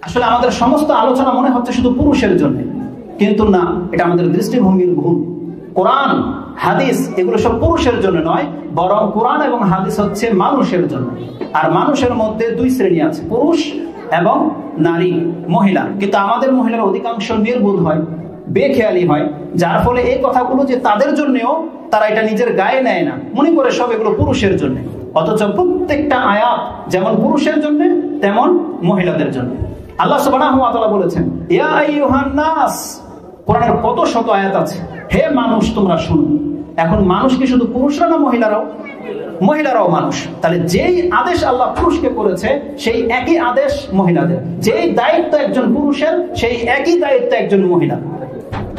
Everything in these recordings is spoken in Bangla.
আসলে আমাদের সমস্ত আলোচনা মনে হচ্ছে শুধু পুরুষের জন্য, কিন্তু না, এটা আমাদের দৃষ্টিভঙ্গির ভুল। কোরআন হাদিস এগুলো সব পুরুষের জন্য নয়, বরং কোরআন এবং হাদিস হচ্ছে মানুষের জন্য। আর মানুষের মধ্যে দুই শ্রেণী আছে, পুরুষ এবং নারী, মহিলা। কিন্তু আমাদের মহিলার অধিকাংশ নির্বোধ হয়, বেখেয়ালি হয়, যার ফলে এই কথাগুলো যে তাদের জন্যও তারা এটা নিজের গায়ে নেয় না, মনে করে সব এগুলো পুরুষের জন্য। অথচ প্রত্যেকটা আয়াত যেমন পুরুষের জন্য তেমন মহিলাদের জন্য। আল্লাহ সুবহানাহু ওয়া তাআলা বলেছেন, ইয়া আইয়ুহান নাস, কোরআনের কত শত আয়াত আছে, হে মানুষ তোমরা শুনো। এখন মানুষ কি শুধু পুরুষরা না মহিলারাও? মহিলারাও মানুষ। তাহলে যেই আদেশ আল্লাহ পুরুষকে করেছে সেই একই আদেশ মহিলাদের, যেই দায়িত্ব একজন পুরুষের সেই একই দায়িত্ব একজন মহিলা।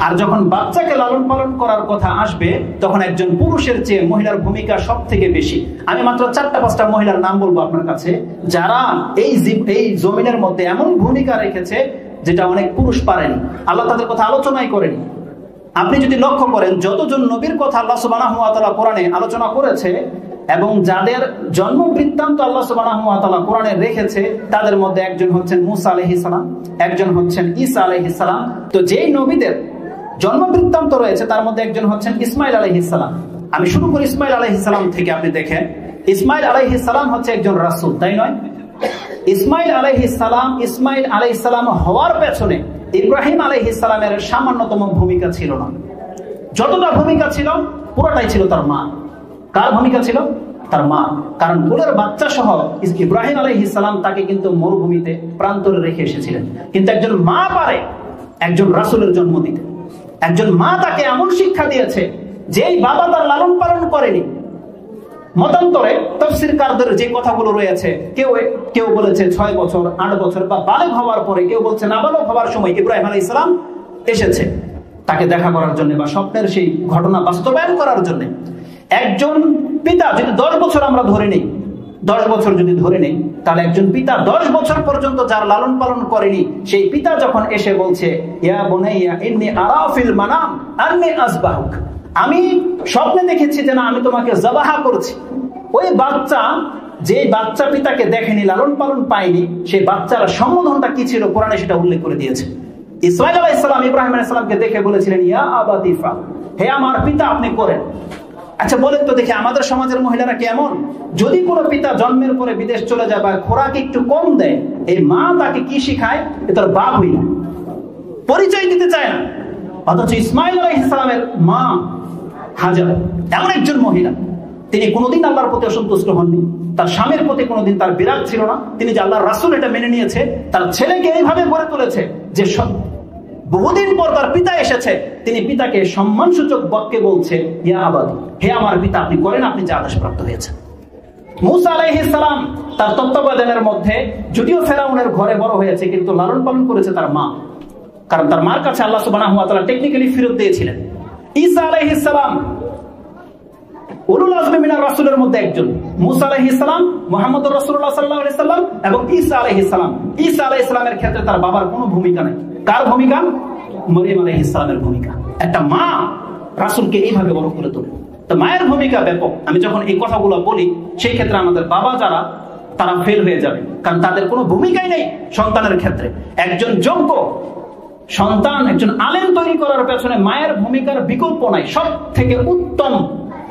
আর যখন বাচ্চাকে লালন পালন করার কথা আসবে তখন একজন পুরুষের চেয়ে মহিলার ভূমিকা সব থেকে বেশি। আমি মাত্র 4-5টা মহিলার নাম বলবো আপনার কাছে, যারা এই জমিনের মধ্যে এমন ভূমিকা রেখেছে যেটা অনেক পুরুষ পারেনি। আল্লাহ তাদের কথা আলোচনাই করেনি। আপনি যদি লক্ষ্য করেন, যতজন নবীর কথা আল্লাহ সুবহানাহু ওয়া তাআলা কোরআনে আলোচনা করেছে এবং যাদের জন্ম বৃত্তান্ত আল্লাহ সুবহানাহু ওয়া তাআলা কোরআনে রেখেছে, তাদের মধ্যে একজন হচ্ছেন মূসা আলাইহিস সালাম, একজন হচ্ছেন ঈসা আলাইহিস সালাম। তো যেই নবীদের জন্ম বৃত্তান্ত রয়েছে তার মধ্যে একজন হচ্ছেন ইসমাইল আলাইহিস সালাম। আমি শুরু করি ইসমাইল আলাইহিস সালাম থেকে। আপনি দেখেন, ইসমাইল আলাইহিস সালাম হচ্ছে একজন রাসূল, তাই নয়? ইসমাইল আলাইহিস সালাম হওয়ার পেছনে ইব্রাহিম আলাইহিস সালামের সামান্যতম ভূমিকা ছিল না। যতটা ভূমিকা ছিল পুরোটাই ছিল তার মা। কার ভূমিকা ছিল? তার মা। কারণ কোলের বাচ্চা সহ ইব্রাহিম আলাইহিস সালাম তাকে কিন্তু মরুভূমিতে প্রান্তরে রেখে এসেছিলেন। কিন্তু একজন মা পারে একজন রাসূলের জন্ম দিতে। একজন মা তাকে এমন শিক্ষা দিয়েছে যেই বাবা তার লালন পালন করেনি। মতান্তরে তাফসীরকারদের যে কথাগুলো রয়েছে, কেউ বলেছে 6 বছর 8 বছর বা বালেগ হওয়ার পরে, কেউ বলছে নাবালক হওয়ার সময় ইব্রাহিম আলাইহিস সালাম এসেছে তাকে দেখা করার জন্য বা স্বপ্নের সেই ঘটনা বাস্তবায়ন করার জন্য। একজন পিতা যদি 10 বছর আমরা ধরে নেই, 10 বছর যদি ধরে নেই, তাহলে একজন পিতা 10 বছর পর্যন্ত যার লালন পালন করেনি, সেই পিতা যখন এসে বলছে ইয়া বুনাইয়া ইন্নী আরা ফিল মানাম আন্নী আসবাহুক, আমি স্বপ্নে দেখেছি যে না আমি তোমাকে জবাহা করছি, ওই বাচ্চা যে বাচ্চা পিতাকে দেখেনি, লালন পালন পায়নি, সেই বাচ্চার সম্বোধনটা কি ছিল কোরআনে সেটা উল্লেখ করে দিয়েছে। ইসমাঈল আলাইহিস সালাম ইব্রাহিম আলাইহিস সালামকে দেখে বলেছিলেন ইয়া আবাতি ফাল, হে আমার পিতা আপনি করেন। আচ্ছা বলেন তো দেখি আমাদের সমাজের মহিলারা কেমন? যদি কোনো পিতা জন্মের পরে বিদেশ চলে যায় বা খোরাক একটু কম দেয়, এই মা তাকে কি শিখায়? এ তার বাপ হইল, পরিচয় দিতে চায় না। অথচ ইসমাঈল আলাইহিস সালামের মা হাজারা এমন একজন মহিলা, তিনি কোনোদিন আল্লাহর প্রতি অসন্তুষ্ট হননি, তার স্বামীর প্রতি কোনোদিন তার বিরাগ ছিল না। তিনি যে আল্লাহর রাসূল এটা মেনে নিয়েছে, তার ছেলেকে এইভাবে গড়ে তুলেছে যে বহুদিন পর তার পিতা এসেছে, তিনি পিতাকে সম্মানসূচক বাক্যে বলছে ইয়া আবাদি, হে আমার পিতা আপনি করেন, আপনি যে আদেশ প্রাপ্ত হয়েছেন। মূসা আলাইহিস সালাম তার তত্ত্বাবধানের মধ্যে যদিও ফেরাউনের ঘরে বড় হয়েছে, কিন্তু লালন পালন করেছে তার মা, কারণ তার মার কাছে আল্লাহ সুবহানাহু ওয়া তাআলা টেকনিক্যালি ফেরত দিয়েছিলেন। ঈসা আলাইহিস সালাম উলুল আজমি মিনার রাসূলের মধ্যে একজন। মূসা আলাইহিস সালাম, মুহাম্মদুর রাসূলুল্লাহ সাল্লাল্লাহু আলাইহি সাল্লাম এবং ঈসা আলাইহিস সালাম। ঈসা আলাইহিস সালামের ক্ষেত্রে তার বাবার কোনো ভূমিকা নাই। কার ভূমিকা? মরিয়ম আলাইহিস সালামের ভূমিকা। একটা মা রাসূলকে এইভাবে বড় করে তোলে, তো মায়ের ভূমিকা ব্যাপক। আমি যখন এই কথাগুলো বলি সেই ক্ষেত্রে আমাদের বাবা যারা তারা ফেল হয়ে যাবে, কারণ তাদের কোনো ভূমিকাই নেই সন্তানের ক্ষেত্রে। একজন যোগ্য সন্তান, একজন আলেম তৈরি করার পেছনে মায়ের ভূমিকার বিকল্প নাই। সব থেকে উত্তম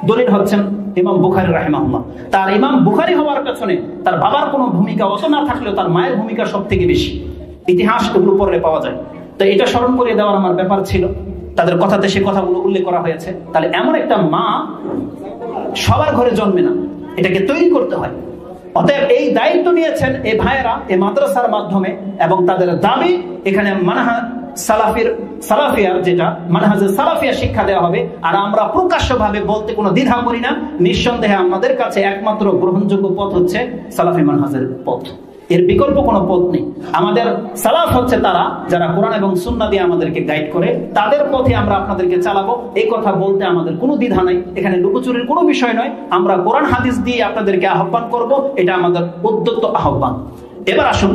দলিল হচ্ছেন ইমাম বুখারী রাহিমাহুল্লাহ। তার ইমাম বুখারী হওয়ার পেছনে তার বাবার কোনো ভূমিকা অত না থাকলেও তার মায়ের ভূমিকা সব থেকে বেশি। ইতিহাস এগুলো পড়লে পাওয়া যায়। তো এটা স্মরণ করিয়ে দেওয়ার আমার ব্যাপার ছিল, তাদের কথাতে সে কথাগুলো উল্লেখ করা হয়েছে। তাহলে এমন একটা মা সবার ঘরে জন্মে না, এটাকে তৈরি করতে হয়। অতএব এই দায়িত্ব নিয়েছেন এই ভাইয়েরা এই মাদ্রাসার মাধ্যমে, এবং তাদের দাবি এখানে সালাফিয়া যেটা মানহাজে সালাফিয়া শিক্ষা দেওয়া হবে। আর আমরা প্রকাশ্যভাবে বলতে কোনো দ্বিধা করি না, নিঃসন্দেহে আমাদের কাছে একমাত্র গ্রহণযোগ্য পথ হচ্ছে সালাফি মানহাজের পথ, এর বিকল্প কোনো পথ নেই। আমাদের সালাফ হচ্ছে তারা যারা কোরআন এবং সুন্নাহ দিয়ে আমাদেরকে গাইড করে, তাদের পথে আমরা আপনাদেরকে চালাবো। এই কথা বলতে আমাদের কোনো দ্বিধা নাই, এখানে লুকোচুরির কোনো বিষয় নয়। আমরা কোরআন হাদিস দিয়ে আপনাদেরকে আহ্বান করব, এটা আমাদের উদ্যত আহ্বান। এবার আসুন,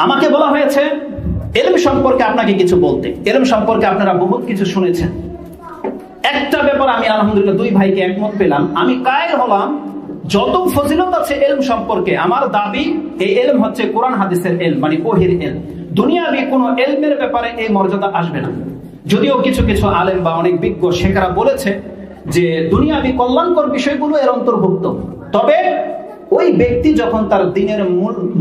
আমাকে বলা হয়েছে ইলম সম্পর্কে আপনাকে কিছু বলতে। ইলম সম্পর্কে আপনারা বহুত কিছু শুনেছেন। একটা ব্যাপার আমি আলহামদুলিল্লাহ দুই ভাইকে একমত পেলাম। আমি কায়েল হলাম যত ফজিলত আছে ইলম সম্পর্কে, আমার দাবি এই ইলম হচ্ছে কোরআন হাদিসের ইলম, মানে ওহির ইলম। দুনিয়াবি কোনো ইলমের ব্যাপারে এই মর্যাদা আসবে না। যদিও কিছু কিছু আলেম বা অনেক বিজ্ঞ শেখরা বলেছে যে দুনিয়াবি কল্যাণকর বিষয়গুলো এর অন্তর্ভুক্ত, তবে ওই ব্যক্তি যখন তার দিনের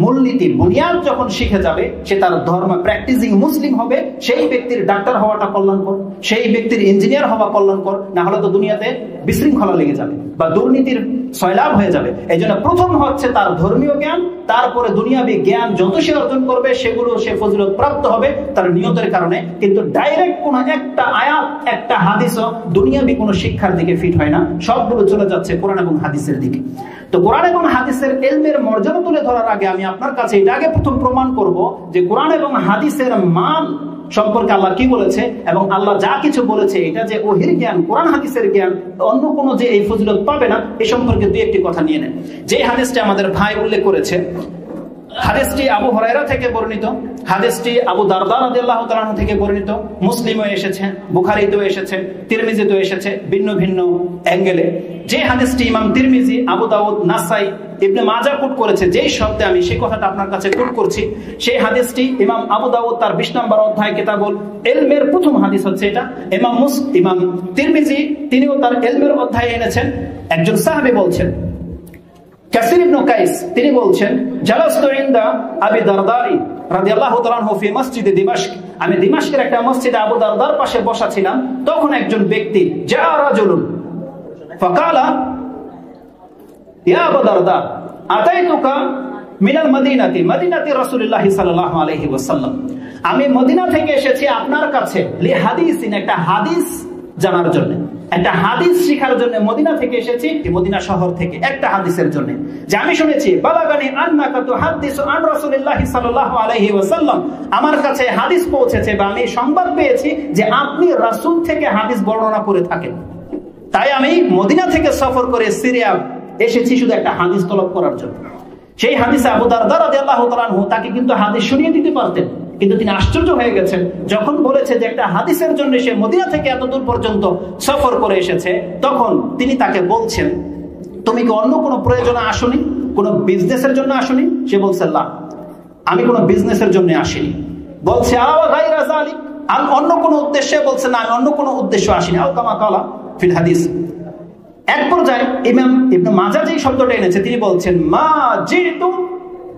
মূলনীতি বুনিয়াদ যখন শিখে যাবে, সে তার ধর্ম প্র্যাকটিসিং মুসলিম হবে, সেই ব্যক্তির ডাক্তার হওয়াটা কল্যাণকর, সেই ব্যক্তির ইঞ্জিনিয়ার হওয়া কল্যাণকর। না হলে তো দুনিয়াতে বিশৃঙ্খলা লেগে যাবে বা দুর্নীতির সয়লাভ হয়ে যাবে। এই জন্য প্রথম হচ্ছে তার ধর্মীয় জ্ঞান, তারপরে দুনিয়াবি জ্ঞান যত সে অর্জন করবে সেগুলো সে ফজিলত প্রাপ্ত হবে তার নিয়তের কারণে। কিন্তু ডাইরেক্ট কোন একটা আয়াত একটা হাদিসও দুনিয়াবি কোনো শিক্ষার দিকে ফিট হয় না, সবগুলো চলে যাচ্ছে কোরআন এবং হাদিসের দিকে। তো কোরআন এবং হাদিসের ইলমের মর্যাদা তুলে ধরার আগে আমি আপনার কাছে এটা আগে প্রথম প্রমাণ করব যে কোরআন এবং হাদিসের মান সম্পর্কে আল্লাহ কি বলেছে, এবং আল্লাহ যা কিছু বলেছে এটা যে ওহির জ্ঞান, কোরআন হাদিসের জ্ঞান, অন্য কোনো যে এই ফজিলত পাবে না, এই সম্পর্কে দুই একটি কথা নিয়ে নেন। যে হাদিসটি আমাদের ভাই উল্লেখ করেছে, হাদিসটি আবু হুরায়রা থেকে বর্ণিত, হাদিসটি আবু দারদা রাদিয়াল্লাহু তাআলা আনহু থেকে বর্ণিত, মুসলিমে এসেছে, বুখারীতেও এসেছে, তিরমিজিতেও এসেছে ভিন্ন ভিন্ন অ্যাঙ্গেলে। যে হাদিসটি ইমাম তিরমিজি, আবু দাউদ, নাসাই, ইবনে মাজাহ কোট করেছে, যেই শব্দে আমি সেই কথাটা আপনার কাছে কোট করছি, সেই হাদিসটি ইমাম আবু দাউদ তার 20 নম্বর অধ্যায় কিতাবুল ইলমের প্রথম হাদিস হচ্ছে এটা। ইমাম তিরমিজি তিনিও তার ইলমের অধ্যায়ে এনেছেন। একজন সাহাবী বলছেন, কাসির ইবনে কাইস, তিনি বলছেন, জালাসতু ইনদা আবি দারদাই রাদিয়াল্লাহু তাআলা আনহু ফি মসজিদে দিমাশক, আমি দিমাশকের একটা মসজিদে আবু দারদার পাশে বসা ছিলাম। তখন একজন ব্যক্তি, জা রাজুলুন ফাকালা ইয়া আবু দারদা আতাইতুকা মিনাল মদিনাতি রাসূলুল্লাহ সাল্লাল্লাহু আলাইহি ওয়াসাল্লাম, আমি মদিনা থেকে এসেছি আপনার কাছে, লি হাদিসিন, একটা হাদিস জানার জন্য, একটা হাদিস শিখার জন্য মদিনা থেকে এসেছি, মদিনা শহর থেকে একটা হাদিসের জন্য। যে আমি শুনেছি, বালাগানি আন্নাকা তুহাদ্দিসু আন রাসূলিল্লাহি সাল্লাল্লাহু আলাইহি ওয়াসাল্লাম, আমার কাছে হাদিস পৌঁছেছে বা আমি সংবাদ পেয়েছি যে আপনি রাসূল থেকে হাদিস বর্ণনা করে থাকেন। তাই আমি মদিনা থেকে সফর করে সিরিয়া এসেছি শুধু একটা হাদিস তলব করার জন্য। সেই হাদিসে আবু দারদা রাদিয়াল্লাহু তাআলা আনহু তাকে কিন্তু হাদিস শুনিয়ে দিতে পারতেন, কিন্তু তিনি আশ্চর্য হয়ে গেছেন যখন বলেছে যে একটা হাদিসের জন্য সে মদিনা থেকে এত দূর পর্যন্ত সফর করে এসেছে। তখন তিনি তাকে বলছেন, তুমি কি অন্য কোনো প্রয়োজনে আসনি, কোনো বিজনেসের জন্য আসনি? সে বলছে, না, আমি কোনো বিজনেসের জন্য আসিনি। বলছে, আওয়া গায়রা যালিক, আর অন্য কোনো উদ্দেশ্যে? বলছে, না, আমি অন্য কোনো উদ্দেশ্য আসিনি। আও কামা কালা ফিল হাদিস। এক পর্যায়ে ইমাম ইবনে মাজাহ যে শব্দটা এনেছে, তিনি বলছেন, মা জিতু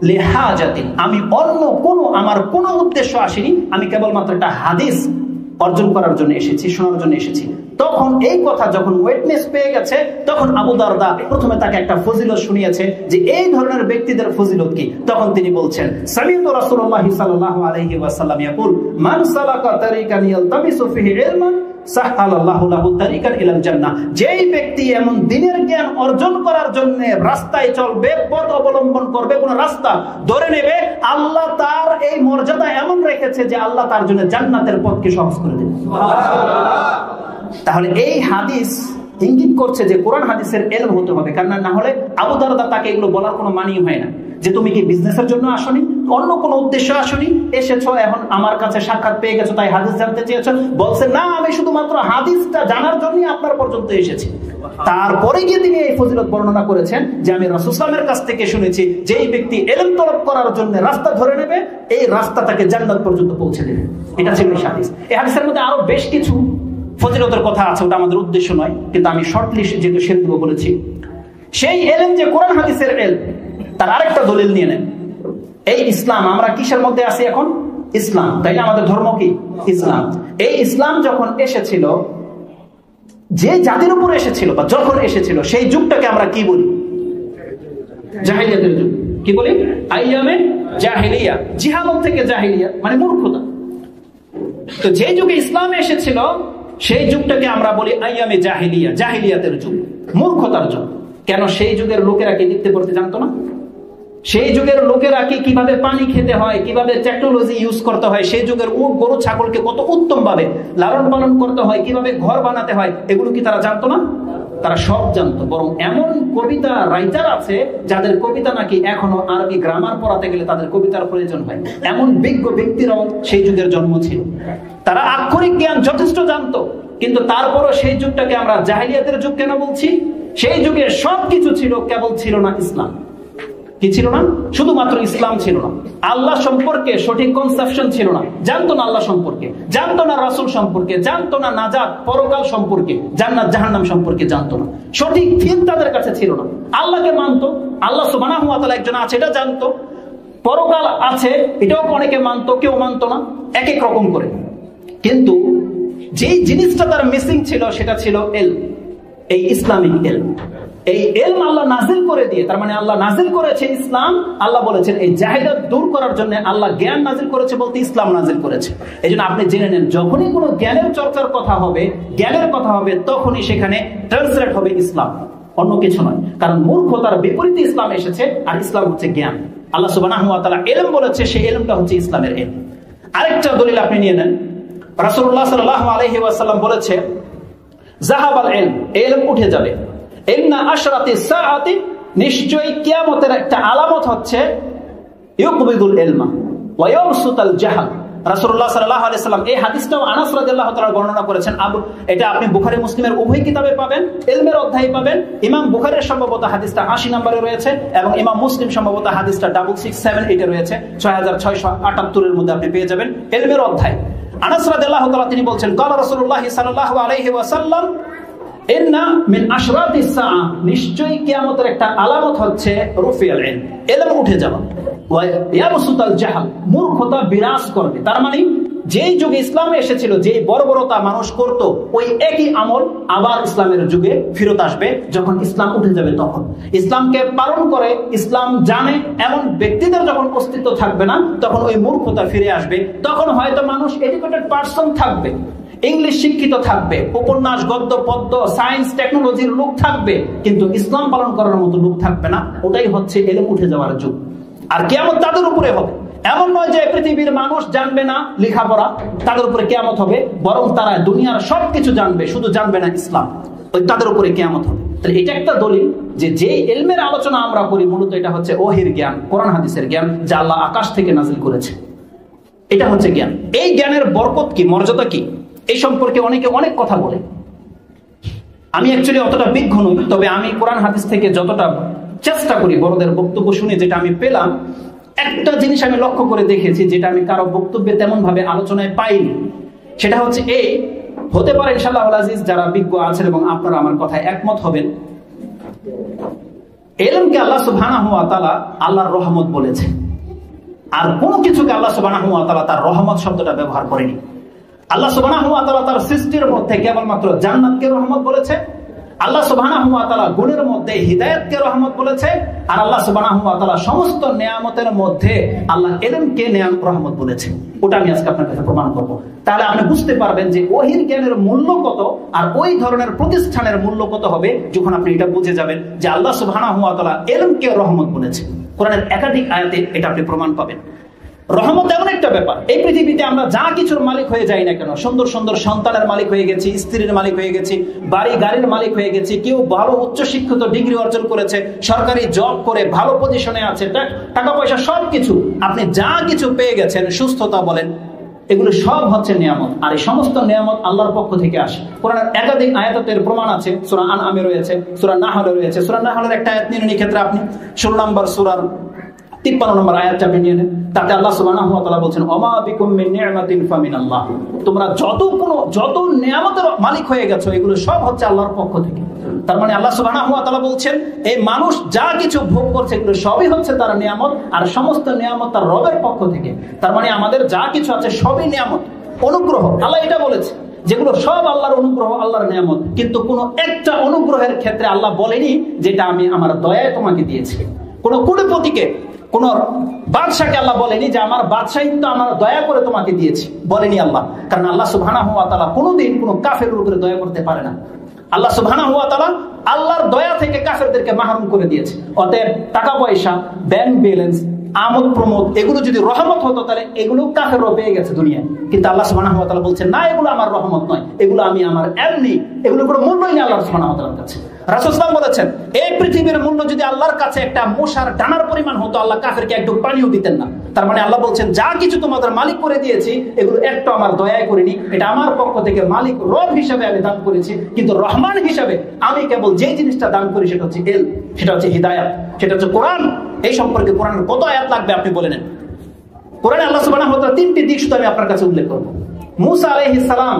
লিহাজাতিন, আমি অন্য কোনো আমার কোনো উদ্দেশ্য আসিনি, আমি কেবলমাত্র একটা হাদিস অর্জন করার জন্য এসেছি, শোনার জন্য এসেছি। তখন এই কথা যখন ওয়েটনেস পেয়ে গেছে, তখন আবু দারদা প্রথমে তাকে একটা ফজিলত শুনিয়েছে যে এই ধরনের ব্যক্তিদের ফজিলত কি। তখন তিনি বলছেন, সামি'তু রাসূলুল্লাহ সাল্লাল্লাহু আলাইহি ওয়াসাল্লাম ইয়াকুল, মান সালাকা তারিকান ইয়ালতামিসু ফিহি ইলমান সাহালাল্লাহু লাহু তারিকান ইলাল জান্নাহ, যেই ব্যক্তি এমন দ্বীনের জ্ঞান অর্জন করার জন্য রাস্তায় চলবে, পথ অবলম্বন করবে, কোন রাস্তা ধরে নেবে, আল্লাহ তার এই মর্যাদা এমন রেখেছে যে আল্লাহ তার জন্য জান্নাতের পথকে সহজ করে দেবে। তাহলে এই হাদিস ইঙ্গিত করছে যে কোরআন হাদিসের ইলম হতে হবে, কারণ না হলে আবু দারদা তাকে এগুলো বলার কোনো মানেই হয় না যে তুমি কি বিজনেসের জন্য আসনি, অন্য কোনো উদ্দেশ্য আসনি, এসেছো এখন আমার কাছে সাক্ষাৎ পেয়ে গেছো তাই হাদিস জানতে চেয়েছো। বলছে, না, আমি শুধুমাত্র হাদিসটা জানার জন্যই আপনার পর্যন্ত এসেছি। তারপরে গিয়ে তিনি এই ফজিলত বর্ণনা করেছেন যে আমি রাসূল সাল্লাল্লাহু আলাইহি ওয়াসাল্লামের কাছ থেকে শুনেছি যে এই ব্যক্তি ইলম তলব করার জন্য রাস্তা ধরে নেবে, এই রাস্তা তাকে জান্নাত পর্যন্ত পৌঁছে দেবে। এটা ছিল এই হাদিস। এই হাদিসের মধ্যে আরো বেশ কিছু ফজিলতের কথা আছে, ওটা আমাদের উদ্দেশ্য নয়, কিন্তু আমি শর্ট লিস্ট যেহেতু সেগুলো বলেছি। সেই ইলম যে কোরআন হাদিসের ইলম, তার আরেকটা দলিল নিয়ে নেন। এই ইসলাম, আমরা কিসের মধ্যে আছি এখন? ইসলাম, তাই না? আমাদের ধর্ম কি? ইসলাম। এই ইসলাম যখন এসেছিল, যে জাতির উপর এসেছিল বা যখন এসেছিল, সেই যুগটাকে আমরা কি বলি? জাহিলিয়াতের যুগ। কি বলি? আইয়ামে জাহিলিয়া, জিহালত থেকে জাহিলিয়া মানে মূর্খতা। তো যে যুগে ইসলাম এসেছিল সেই যুগটাকে আমরা বলি আইয়ামে জাহিলিয়া, জাহিলিয়াতের যুগ, মূর্খতার যুগ। কেন? সেই যুগের লোকেরা কি লিখতে পড়তে জানতো না? সেই যুগের লোকেরা কি কিভাবে পানি খেতে হয়, কিভাবে টেকনোলজি ইউজ করতে হয়, সেই যুগের উট গরু ছাগলকে কত উত্তম ভাবে লালন পালন করতে হয়, কিভাবে ঘর বানাতে হয়, এগুলো কি তারা জানতো না? তারা সব জানতো। বরং এমন কবিতা রাইটার আছে যাদের কবিতা নাকি এখনো আরবি গ্রামার পড়াতে গেলে তাদের কবিতার প্রয়োজন হয়। এমন বিজ্ঞ ব্যক্তিরাও সেই যুগের জন্ম ছিল। তারা আক্ষরিক জ্ঞান যথেষ্ট জানতো, কিন্তু তারপরও সেই যুগটাকে আমরা জাহিলিয়াতের যুগ কেন বলছি? সেই যুগে সবকিছু ছিল, কেবল ছিল না ইসলাম। কি ছিল না? শুধুমাত্র ইসলাম ছিল না। আল্লাহ সম্পর্কে সঠিক কনসেপশন ছিল না, জানতো না আল্লাহ সম্পর্কে, জানতো না রাসূল সম্পর্কে, জানতো না নাজাত পরকাল সম্পর্কে, জান্নাত জাহান্নাম সম্পর্কে জানতো না। সঠিক থিম তাদের কাছে ছিল না। আল্লাহকে মানতো, আল্লাহ সুবহানাহু ওয়া তাআলা একজন আছে এটা জানতো, পরকাল আছে এটাও অনেকে মানতো, কেউ মানতো না, এক এক রকম করে। কিন্তু যেই জিনিসটা তার মিসিং ছিল সেটা ছিল ইলম, এই ইসলামিক ইলম। এই ইলম আল্লাহ নাজিল করে দিয়ে, তার মানে আল্লাহ নাজিল করেছে ইসলাম। আল্লাহ বলেছেন এই জাহেলাত দূর করার জন্য আল্লাহ জ্ঞান নাজিল করেছে, বলতে ইসলাম নাজিল করেছে। এই জন্য আপনি জেনে নেন, যখনই কোনো জ্ঞানের চর্চার কথা হবে, জ্ঞানের কথা হবে, তখনই সেখানে ট্রান্সলেট হবে ইসলাম, অন্য কিছু নয়। কারণ মূর্খতার বিপরীতে ইসলাম এসেছে, আর ইসলাম হচ্ছে জ্ঞান। আল্লাহ সুবহানাহু ওয়া তাআলা ইলম বলেছে, সেই ইলমটা হচ্ছে ইসলামের ইলম। আরেকটা দলিল আপনি নিয়ে নেন, রাসূলুল্লাহ সাল্লাল্লাহু আলাইহি ওয়াসাল্লাম বলেছে যাহাবাল ইলম, ইলম উঠে যাবে। ইন্না আশরাতিস সাআতি, নিশ্চয়ই কিয়ামতের একটা আলামত হচ্ছে ইউকবিদুল ইলমা ওয়া ইয়াবসুতাল জাহাল। রাসূলুল্লাহ সাল্লাল্লাহু আলাইহি ওয়াসাল্লাম এই হাদিসটাও আনাস রাদিয়াল্লাহু তাআলা বর্ণনা করেছেন। এটা আপনি বুখারী মুসলিমের উভয় কিতাবে পাবেন, ইলমের অধ্যায়ে পাবেন। ইমাম বুখারীর সম্ভবত হাদিসটা 80 নম্বরে রয়েছে এবং ইমাম মুসলিম সম্ভবত হাদিসটা 6678 এ রয়েছে, 6678 এর মধ্যে আপনি পেয়ে যাবেন ইলমের অধ্যায়। আনাস রাদিয়াল্লাহু তাআলা তিনি বলছেন, ক্বালা রাসূলুল্লাহ সাল্লাল্লাহু আলাইহি ওয়াসাল্লাম ইন্না মিন আশরাতিস সাআ, নিশ্চয়ই কিয়ামতের একটা আলামত হচ্ছে রুফিয়াল ইলম, ইলম উঠে যাওয়া, ওয়া ইয়াবসুতাল জাহাল, মূর্খতা বিরাজ করবে। তার মানে যেই যুগে ইসলামে এসেছিল, যেই বর্বরতা মানুষ করত, ওই একই আমল আবার ইসলামের যুগে ফেরত আসবে। যখন ইসলাম উঠে যাবে, তখন ইসলামকে পালন করে, ইসলাম জানে এমন ব্যক্তিদের যখন অস্তিত্ব থাকবে না, তখন ওই মূর্খতা ফিরে আসবে। তখন হয়তো মানুষ এডুকেটেড পারসন থাকবে, ইংলিশ শিক্ষিত থাকবে, উপন্যাস গদ্য পদ্য সায়েন্স টেকনোলজির লোক থাকবে, কিন্তু ইসলাম পালন করার মতো লোক থাকবে না। ওটাই হচ্ছে ইলম উঠে যাওয়ার যুগ। আর কিয়ামত তাদের উপরে হবে। এমন নয় যে পৃথিবীর মানুষ জানবে না লেখাপড়া, তাদের উপরে কিয়ামত হবে, বরং তারা দুনিয়ার সবকিছু জানবে, শুধু জানবে না ইসলাম, ওই তাদের উপরে কিয়ামত হবে। তাহলে এটা একটা দলিল যে ইলমের আলোচনা আমরা করি, মূলত এটা হচ্ছে ওহীর জ্ঞান, কোরআন হাদিসের জ্ঞান, যা আল্লাহ আকাশ থেকে নাজিল করেছে। এটা হচ্ছে জ্ঞান। এই জ্ঞানের বরকত কি, মর্যাদা কি, এই সম্পর্কে অনেকে অনেক কথা বলে। আমি অ্যাকচুয়ালি অতটা বিজ্ঞ নই, তবে আমি কোরআন হাদিস থেকে যতটা চেষ্টা করি বড়দের বক্তব্য শুনে যেটা আমি পেলাম, একটা জিনিস আমি লক্ষ্য করে দেখেছি, যেটা আমি কারো বক্তব্যে তেমন ভাবে আলোচনায় পাইনি। সেটা হচ্ছে এই, হতে পারে ইনশাআল্লাহ আজিজ যারা বিজ্ঞ আছেন এবং আপনারা আমার কথায় একমত হবেন, ইলমকে আল্লাহ সুবহানাহু ওয়া তাআলা আল্লাহর রহমত বলেছে, আর কোনো কিছুকে আল্লাহ সুবহানাহু ওয়া তাআলা তার রহমত শব্দটা ব্যবহার করেনি। আল্লাহ সুবহানাহু ওয়া তাআলা তার সৃষ্টির মধ্যে কেবলমাত্র জান্নাতকে রহমত বলেছে, আল্লাহ সুবহানাহু ওয়া তাআলা গুণের মধ্যে হিদায়াতকে রহমত বলেছে, আর আল্লাহ সুবহানাহু ওয়া তাআলা সমস্ত নিয়ামতের মধ্যে আল্লাহ ইলমকে রহমত বলেছে। ওটা আমি আজকে আপনার কাছে প্রমাণ করব। তাহলে আপনি বুঝতে পারবেন যে ওহীর জ্ঞানের মূল্য কত, আর ওই ধরনের প্রতিষ্ঠানের মূল্য কত হবে যখন আপনি এটা বুঝে যাবেন যে আল্লাহ সুবহানাহু ওয়া তাআলা ইলমকে রহমত বলেছে। কোরআনের একাধিক আয়াতে এটা আপনি প্রমাণ পাবেন। রহমত এমন একটা ব্যাপার, এই পৃথিবীতে আমরা যা কিছুর মালিক হয়ে যাই না কেন, সুন্দর সুন্দর সন্তানের মালিক হয়ে গেছি, স্ত্রীর মালিক হয়ে গেছি, বাড়ি গাড়ির মালিক হয়ে গেছি, কেউ ভালো উচ্চ শিক্ষিত ডিগ্রি অর্জন করেছে, সরকারি জব করে ভালো পজিশনে আছে, টাকা পয়সা সবকিছু, আপনি যা কিছু পেয়ে গেছেন, সুস্থতা বলেন, এগুলো সব হচ্ছে নিয়ামত। আর এই সমস্ত নিয়ামত আল্লাহর পক্ষ থেকে আসে। কোরআনের একাধিক আয়াতের প্রমাণ আছে, সূরা আনআমে রয়েছে, সূরা নাহলে রয়েছে। সূরা নাহলের একটা আয়াত নিয়ে ক্ষেত্রে আপনি 16 নম্বর সূরার 53 নম্বর আয়াতটা আপনি নিয়ে নেন, তাতে আল্লাহ সুবহানাহু ওয়া তাআলা বলেন, ওমা বিকুম মিন নি'মাতিন ফামিনাল্লাহ, তোমরা যত নিয়ামতের মালিক হয়ে গেছো, এগুলো সব হচ্ছে আল্লাহর পক্ষ থেকে। তার মানে আল্লাহ সুবহানাহু ওয়া তাআলা বলছেন, এই মানুষ যা কিছু ভোগ করছে এগুলো সবই হচ্ছে তার নিয়ামত, আর সমস্ত নিয়ামত তার রবের পক্ষ থেকে। তার মানে আমাদের যা কিছু আছে সবই নিয়ামত, অনুগ্রহ। আল্লাহ এটা বলেছে, যেগুলো সব আল্লাহর অনুগ্রহ, আল্লাহর নিয়ামত। কিন্তু কোন একটা অনুগ্রহের ক্ষেত্রে আল্লাহ বলেনি যেটা আমি আমার দয়ায় তোমাকে দিয়েছি। কোন কোটিপতিকে, কোন বাদশাকে আল্লাহ বলেনি যে আমার বাদশাহিত্ব আমার দয়া করে তোমাকে দিয়েছি, বলেনি আল্লাহ। কারণ আল্লাহ সুবহানাহু ওয়া তাআলা কোনোদিন কোনো কাফেরের উপরে দয়া করতে পারে না। আল্লাহ সুবহানাহু ওয়া তাআলা আল্লাহর দয়া থেকে কাফেরদেরকে মাহরুম করে দিয়েছে। অতএব টাকা পয়সা, ব্যাংক ব্যালেন্স, আমোদ প্রমোদ, এগুলো যদি রহমত হতো তাহলে এগুলো কাফেররা পেয়ে গেছে দুনিয়ায়। কিন্তু আল্লাহ সুবহানাহু ওয়া তাআলা বলছেন, না, এগুলো আমার রহমত নয়, এগুলো আমি আমার এমনি, এগুলো কোনো মূল্যই নেই আল্লাহ সুবহানাহু ওয়া তাআলার কাছে। রাসূল সাল্লাল্লাহু আলাইহি ওয়াসাল্লাম বলেছেন, এই পৃথিবীর মূল্য যদি আল্লাহর কাছে একটা মশার ডানার পরিমাণ হতো, আল্লাহ কাফেরকে একটু পানিও দিতেন না। তার মানে আল্লাহ বলছেন, যা কিছু তোমাদের মালিক করে দিয়েছি এগুলো একটু আমার দয়ায় করিনি, এটা আমার পক্ষ থেকে মালিক রব হিসাবে আমি দান করেছি। কিন্তু রহমান হিসাবে আমি কেবল যে জিনিসটা দান করি সেটা হচ্ছে ইলম, সেটা হচ্ছে হিদায়াত, সেটা হচ্ছে কোরআন। এই সম্পর্কে কোরআনের কত আয়াত লাগবে আপনি বলে নেন। কোরআনে আল্লাহ সুবহানাহু ওয়া তাআলা তিনটি দিক শুধু আমি আপনার কাছে উল্লেখ করব। মূসা আলাইহিস সালাম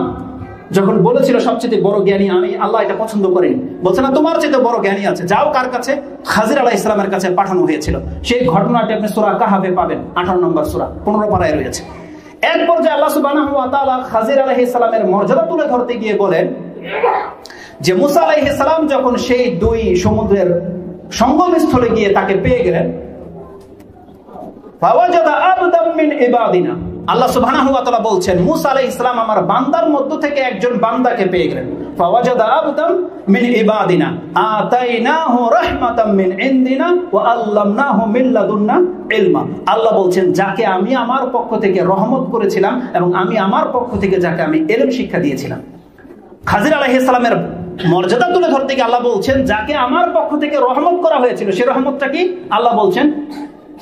যখন বলেছিল সবচেয়ে বড় জ্ঞানী আমি, আল্লাহ এটা পছন্দ করেনি, বলছে না তোমার চেয়ে বড় জ্ঞানী আছে, যাও কার কাছে? খাজির আলাইহিস সালামের কাছে পাঠানো হয়েছিল। সেই ঘটনাটি আপনি সূরা কাহাফে পাবেন, 18 নম্বর সূরা 15 পারায় রয়েছে। এরপর যে আল্লাহ সুবহানাহু ওয়া তাআলা খাজির আলাইহিস সালামের মর্যাদা তুলে ধরতে গিয়ে বলেন যে মুসা আলাইহিস সালাম যখন সেই দুই সমুদ্রের সঙ্গমস্থলে গিয়ে তাকে পেয়ে গেলেন, ফাওয়াজাদা আবদাম মিন ইবাদিনা, আল্লাহ সুবহানাহু ওয়া তাআলা বলছেন মুসা আলাইহিস সালাম আমার বান্দার মধ্য থেকে একজন বান্দাকে পেয়ে গেলেন। ফাওয়াজাদা আবদাম মিন ইবাদিনা আতাইনাহু রাহমাতাম মিন ইনদিনা ওয়া আল্লামনাহু মিন লাদুন্না ইলমা। আল্লাহ বলছেন যাকে আমি আমার পক্ষ থেকে রহমত করেছিলাম এবং আমি আমার পক্ষ থেকে যাকে আমি ইলম শিক্ষা দিয়েছিলাম। খাজির আলাইহিস সালামের মর্যাদা তুলে ধরতে গিয়ে আল্লাহ বলছেন যাকে আমার পক্ষ থেকে রহমত করা হয়েছিল, সেই রহমতটা কি? আল্লাহ বলছেন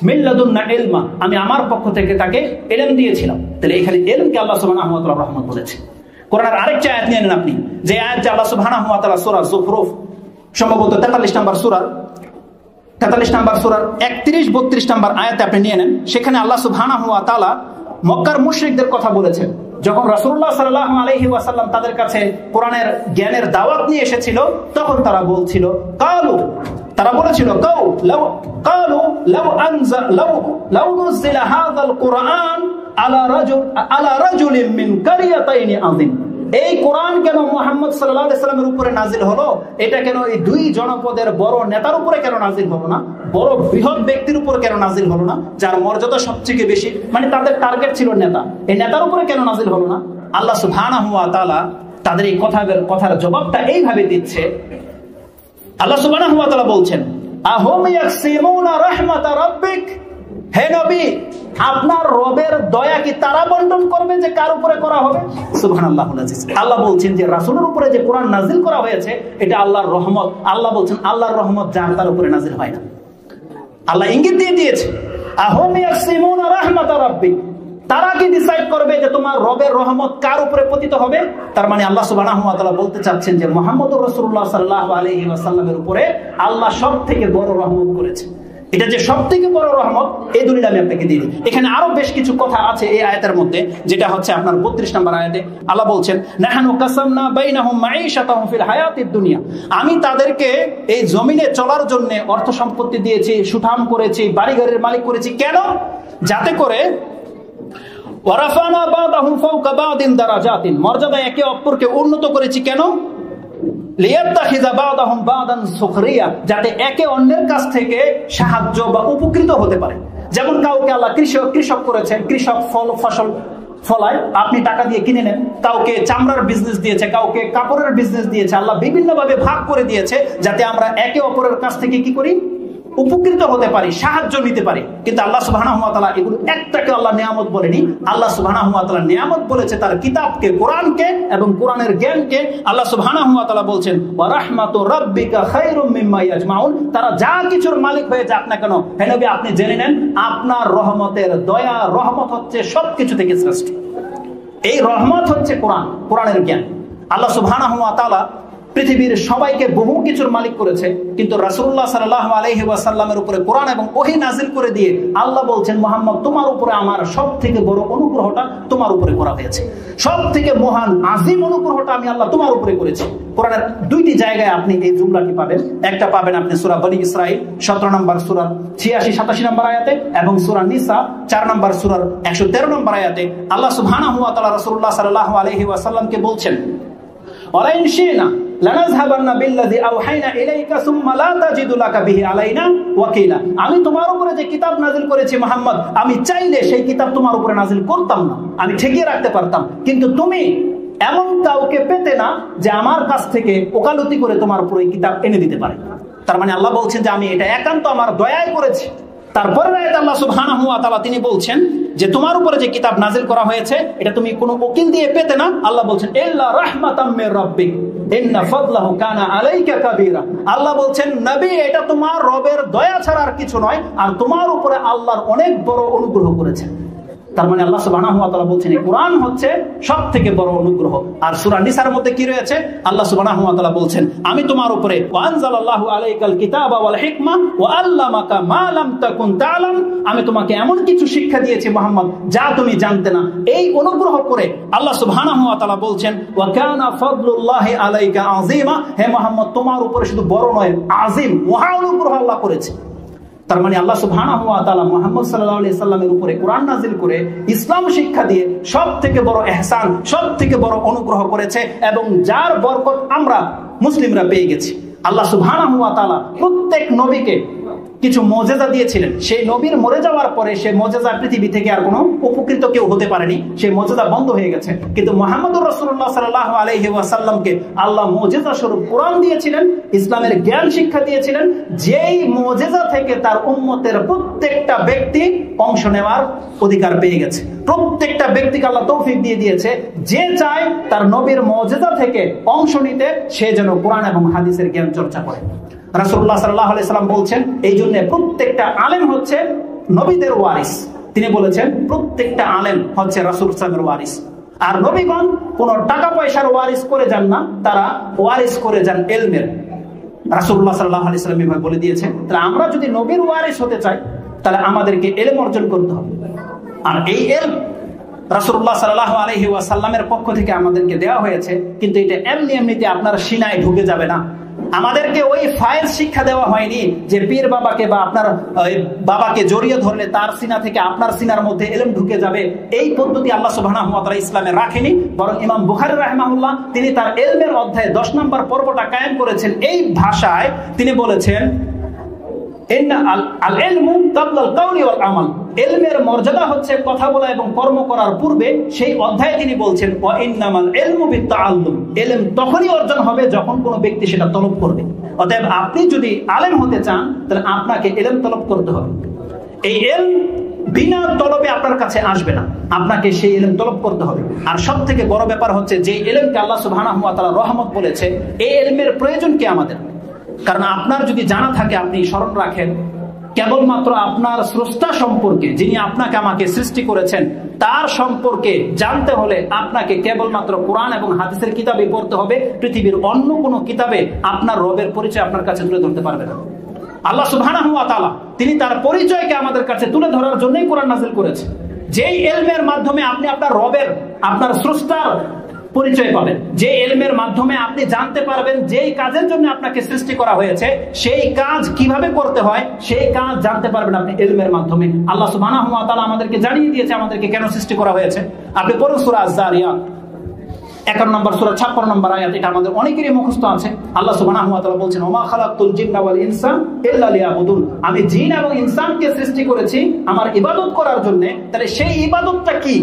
মিল্লাদুন্না ইলমা, আমি আমার পক্ষ থেকে তাকে ইলম দিয়েছিলাম। তাহলে এখানে ইলমকে আল্লাহ সুবহানাহু ওয়া তাআলা রহমত বলেছে। কোরআনের আরেকটা আয়াত নিয়ে নেন আপনি, যে আয়াতটা আল্লাহ সুবহানাহু ওয়া তাআলা সূরা যুখরুফ সম্ভবত 43 নম্বর সূরার 31, 32 নম্বর আয়াতে আপনি নিয়ে নেন। সেখানে আল্লাহ সুবহানাহু ওয়া তাআলা মক্কার মুশরিকদের কথা বলেছেন। যখন রাসূলুল্লাহ সাল্লাল্লাহু আলাইহি ওয়াসাল্লাম তাদের কাছে কোরআনের জ্ঞানের দাওয়াত নিয়ে এসেছিল, তখন তারা বলছিল তারা বলেছিল লাউ নুজিলা হাযাল কুরআন আলা রাজুলিন মিন কারিয়াতাইনি আযীম। এই কোরআন কেন মুহাম্মদ সাল্লাল্লাহু আলাইহি ওয়াসাল্লামের উপরে নাজিল হলো? এটা কেন এই দুই জনপদের বড় নেতার উপরে কেন নাজিল হলো না? বড় বৃহৎ ব্যক্তির উপর কেন নাজিল হলো না? যার মর্যাদা সবচেয়ে বেশি, মানে তাদের টার্গেট ছিল নেতা, এই নেতার উপরে কেন নাজিল হলো না? আল্লাহ সুবহানাহু ওয়া তাআলা তাদের এই কথার জবাবটা এইভাবে দিচ্ছে। আল্লাহ সুবহানাহু ওয়া তাআলা বলছেন, আহুম ইয়াকসিমুনা রাহমাতা রাব্বিক, হে নবী আপনার রবের দয়া কি তারা বন্টন করবে যে কার উপরে করা হবে? সুবহানাল্লাহুল আজিজ। আল্লাহ বলছেন যে রাসূলের উপরে যে কোরআন নাজিল করা হয়েছে এটা আল্লাহর রহমত। আল্লাহ বলছেন আল্লাহর রহমত যার তার উপরে নাজিল হয় না। আল্লাহ ইঙ্গিত দিয়ে দিয়েছে, আহুম ইয়াকসিমুনা রাহমাতা রাব্বিক, তারা কি ডিসাইড করবে যে তোমার রবের রহমত কার উপরে পতিত হবে? তার মানে আল্লাহ সুবহানাহু ওয়া তাআলা বলতে চাচ্ছেন যে মুহাম্মদুর রাসূলুল্লাহ সাল্লাল্লাহু আলাইহি ওয়াসাল্লামের উপরে আল্লাহ সবথেকে বড় রহমত করেছে। এটা যে সবথেকে বড় রহমত, এই দলিল আমি আপনাকে দিয়ে দিই। এখানে আরো বেশ কিছু কথা আছে এই আয়াতের মধ্যে, যেটা হচ্ছে আপনার 32 নম্বর আয়াতে আল্লাহ বলছেন, নাহনু কাসামনা বাইনাহুম মাঈশাতাহুম ফিল হায়াতিদ দুনিয়া, আমি তাদেরকে এই জমিনে চলার জন্য অর্থ সম্পত্তি দিয়েছি, সুঠাম করেছি, বাড়িঘরের মালিক করেছি। কেন? যাতে করে ওয়ারাফানা বাদাহুম ফাওকা বাদিন দারাজাতিন, মর্যাদা একে অপরকে উন্নত করেছি। কেন? লিয়াত্তাখিযা বাদাহুম বাদান সুখরিয়া, যাতে একে অন্যের কাছ থেকে সাহায্য বা উপকৃত হতে পারে। যেমন কাউকে আল্লাহ কৃষক করেছেন, কৃষক ফসল ফলায়, আপনি টাকা দিয়ে কিনে নেন। কাউকে চামড়ার বিজনেস দিয়েছে, কাউকে কাপড়ের বিজনেস দিয়েছে। আল্লাহ বিভিন্ন ভাবে ভাগ করে দিয়েছে যাতে আমরা একে অপরের কাছ থেকে কি করি? উপকৃত হতে পারি, সাহায্য নিতে পারি। কিন্তু আল্লাহ সুবহানাহু ওয়া তাআলা এগুলো একটাকে আল্লাহ নিয়ামত বলেনি। আল্লাহ সুবহানাহু ওয়া তাআলা নিয়ামত বলেছে তার কিতাবকে, কোরআনকে এবং কোরআনের জ্ঞানকে। আল্লাহ সুবহানাহু ওয়া তাআলা বলছেন, ওয়া রাহমাতু রাব্বিকা খায়রুম মিম্মা ইয়াজমাউন, তারা যা কিছুর মালিক হয়ে যাক না কেন, হে নবী আপনি জেনে নেন আপনার রহমতের দয়া, রহমত হচ্ছে সবকিছু থেকে শ্রেষ্ঠ। এই রহমত হচ্ছে কোরআন, কোরআনের জ্ঞান। আল্লাহ সুবহানাহু ওয়া তাআলা পৃথিবীর সবাইকে বহু কিছুর মালিক করেছে, কিন্তু রাসূলুল্লাহ সাল্লাল্লাহু আলাইহি ওয়াসাল্লামের উপরে কোরআন এবং ওহী নাজিল করে দিয়ে আল্লাহ বলছেন, মুহাম্মদ তোমার উপরে আমার সবথেকে বড় অনুগ্রহটা তোমার উপরে করা হয়েছে, সবথেকে মহান আজিম অনুগ্রহটা আমি আল্লাহ তোমার উপরে করেছি। কোরআনের দুইটি জায়গায় আপনি এই জুমলাটি পাবেন। একটা পাবেন আপনি সূরা বনী ইসরাঈল 17 নম্বর সূরার 86-87 নম্বর আয়াতে, এবং সূরা নিসা 4 নম্বর সূরার 113 নম্বর আয়াতে আল্লাহ সুবহানাহু ওয়া তাআলা রাসূলুল্লাহ সাল্লাল্লাহু আলাইহি ওয়াসাল্লামকে বলছেন, ওয়ালাইন শিনা লানাযহাবান্না বিল্লাযী আওহাইনা ইলাইকা সুম্মা লা তাজিদু লাকা বিহি আলাইনা ওয়াকিলা, আমি তোমার উপরে যে কিতাব নাযিল করেছি মুহাম্মদ, আমি চাইলে সেই কিতাব তোমার উপরে নাযিল করতাম না, আমি ঠেকিয়ে রাখতে পারতাম, কিন্তু তুমি এমন কাউকে পেতে না যে আমার কাছ থেকে ওকালতি করে তোমার উপরে কিতাব এনে দিতে পারে। তার মানে আল্লাহ বলছেন যে আমি এটা একান্ত আমার দয়ায় করেছি, তারপরে আয়াতে আল্লাহ সুবহানাহু ওয়া তাআলা তিনি বলছেন যে তোমার উপরে যে কিতাব নাজিল করা হয়েছে এটা তুমি কোনো উকিল দিয়ে পেতে না। আল্লাহ বলছেন ইল্লা রাহমাতাম মির রাব্বিক ইন্না ফাদলাহু কানা আলাইকা কাবীরা। আল্লাহ বলছেন নবী এটা তোমার রবের দয়া ছাড়া আর কিছু নয়, আর তোমার উপরে আল্লাহর অনেক বড় অনুগ্রহ করেছেন। তার মানে আল্লাহ সুবহানাহু ওয়া তাআলা বলছেন এই কোরআন হচ্ছে সবথেকে বড় অনুগ্রহ। আর সূরা নিসার মধ্যে কি রয়েছে? আল্লাহ সুবহানাহু ওয়া তাআলা বলছেন আমি তোমার উপরে ওয়া আনজালাল্লাহু আলাইকাল কিতাবা ওয়াল হিকমা ওয়া আল্লামাকা মা লাম তাকুন তা'লাম, আমি তোমাকে এমন কিছু শিক্ষা দিয়েছি মুহাম্মদ যা তুমি জানতে না। এই অনুগ্রহ করে আল্লাহ সুবহানাহু ওয়া তাআলা বলছেন ওয়া কানা ফাদলুল্লাহি আলাইকা আযীমা, হে মুহাম্মদ তোমার উপরে শুধু বড় নয় আযীম মহা অনুগ্রহ আল্লাহ করেছে। তার মানে আল্লাহ সুবহানাহু ওয়া তাআলা মুহাম্মদ সাল্লাল্লাহু আলাইহি সাল্লামের উপরে কোরআন নাযিল করে ইসলাম শিক্ষা দিয়ে সবথেকে বড় ইহসান, সবথেকে বড় অনুগ্রহ করেছে, এবং যার বরকত আমরা মুসলিমরা পেয়ে গেছি। আল্লাহ সুবহানাহু ওয়া তাআলা প্রত্যেক নবীকে কিছু মুজিজা দিয়েছিলেন। সেই নবীর মরে যাওয়ার পরে সেই মুজিজা পৃথিবী থেকে আর কোনো উপকৃত কেউ হতে পারেনি, সেই মুজিজা বন্ধ হয়ে গেছে। কিন্তু মুহাম্মদুর রাসূলুল্লাহ সাল্লাল্লাহু আলাইহি ওয়াসাল্লামকে আল্লাহ মুজিজা স্বরূপ কোরআন দিয়েছিলেন, ইসলামের জ্ঞান শিক্ষা দিয়েছিলেন, যেই মুজিজা থেকে তার উম্মতের প্রত্যেকটা ব্যক্তি অংশ নেওয়ার অধিকার পেয়ে গেছে। প্রত্যেকটা ব্যক্তিকে আল্লাহ তৌফিক দিয়ে দিয়েছে, যে চায় তার নবীর মুজিজা থেকে অংশ নিতে সে যেন কোরআন এবং হাদিসের জ্ঞান চর্চা করে। রাসূলুল্লাহ সাল্লাল্লাহু আলাইহি সাল্লাম বলছেন এই জন্য প্রত্যেকটা আলেম হচ্ছে নবীদের ওয়ারিস। তিনি বলেছেন প্রত্যেকটা আলেম হচ্ছে রাসূল সাল্লাল্লাহু ওয়ারিস। আর নবীগণ কোন টাকা পয়সার ওয়ারিস করে যান না, তারা ওয়ারিস করে যান ইলমের। রাসূলুল্লাহ সাল্লাল্লাহু আলাইহি সাল্লাম এভাবে বলে দিয়েছেন। তাহলে আমরা যদি নবীর ওয়ারিস হতে চাই তাহলে আমাদেরকে ইলম অর্জন করতে হবে। আর এই ইলম রাসূলুল্লাহ সাল্লাল্লাহু আলাইহি ওয়াসাল্লামের পক্ষ থেকে আমাদেরকে দেওয়া হয়েছে, কিন্তু এটা এমনিতে আপনার সিনায় ঢুকে যাবে না। আমাদেরকে ওই ফাইল শিক্ষা দেওয়া হয়নি যে পীর বাবাকে বা আপনার বাবাকে জড়িয়ে ধরলে তার সিনা থেকে আপনার সিনার মধ্যে ইলম ঢুকে যাবে। এই পদ্ধতি আল্লাহ সুবহানাহু ওয়া তাআলা ইসলামে রাখেনি, বরং ইমাম বুখারী রাহিমাহুল্লাহ তিনি তার ইলমের অধ্যায়ে 10 নম্বর পর্বটা কায়েম করেছেন এই ভাষায়। তিনি বলেছেন ইলমের মর্যাদা হচ্ছে কথা বলা এবং কর্ম করার পূর্বে। সেই অধ্যায়ে তিনি বলছেন ওয়া ইন্নামাল ইলমু বিত্তাআল্লুম, ইলম তখনই অর্জন হবে যখন কোনো ব্যক্তি সেটা তলব করবে। অতএব আপনি যদি আলেম হতে চান তাহলে আপনাকে ইলম তলব করতে হবে। এই ইলম বিনা তলবে আপনার কাছে আসবে না, আপনাকে সেই ইলম তলব করতে হবে। আর সবথেকে বড় ব্যাপার হচ্ছে যে ইলমকে আল্লাহ সুবহানাহু ওয়া তাআলা রহমত বলেছে, এই ইলমের প্রয়োজন কি আমাদের? কারণ আপনার যদি জানা থাকে, আপনি স্মরণ রাখেন কেবলমাত্র আপনার স্রষ্টা সম্পর্কে, যিনি আপনাকে আমাকে সৃষ্টি করেছেন, তার সম্পর্কে জানতে হলে আপনাকে কেবলমাত্র কোরআন এবং হাদিসের কিতাবে পড়তে হবে। পৃথিবীর অন্য কোনো কিতাবে আপনার রবের পরিচয় আপনার কাছে তুলে ধরতে পারবে না। আল্লাহ সুবহানাহু ওয়া তাআলা তিনি তার পরিচয়কে আমাদের কাছে তুলে ধরার জন্যই কোরআন নাযিল করেছে। যেই ইলমের মাধ্যমে আপনি আপনার রবের, আপনার স্রষ্টার পরিচয় পাবেন, যে ইলমের মাধ্যমে আপনি জানতে পারবেন যেই কাজের জন্য আপনাকে সৃষ্টি করা হয়েছে সেই কাজ কিভাবে করতে হয়, সেই কাজ জানতে পারবেন আপনি ইলমের মাধ্যমে। আল্লাহ সুবহানাহু ওয়া তাআলা আমাদেরকে জানিয়ে দিয়েছে আমাদেরকে কেন সৃষ্টি করা হয়েছে। আপনি পড়ুন সূরা আয-যারিয়াত 51 নম্বর সূরা 56 নম্বর আয়াত, এটা আমাদের অনেকেরই মুখস্থ আছে। আল্লাহ সুবহানাহু ওয়া তাআলা বলছেন ওমা খালাকতুল জিন্না ওয়াল ইনসা ইল্লা লিয়াবুদুন, আমি জিন এবং ইনসানকে সৃষ্টি করেছি আমার ইবাদত করার জন্য। তাহলে সেই ইবাদতটা কি?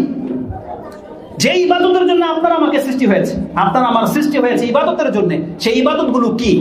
যে ইবাদতের জন্য আপনার আমাকে সৃষ্টি হয়েছে, আপনার আমার সৃষ্টি হয়েছে ইবাদতের জন্য। সেই ইবাদতগুলো কি?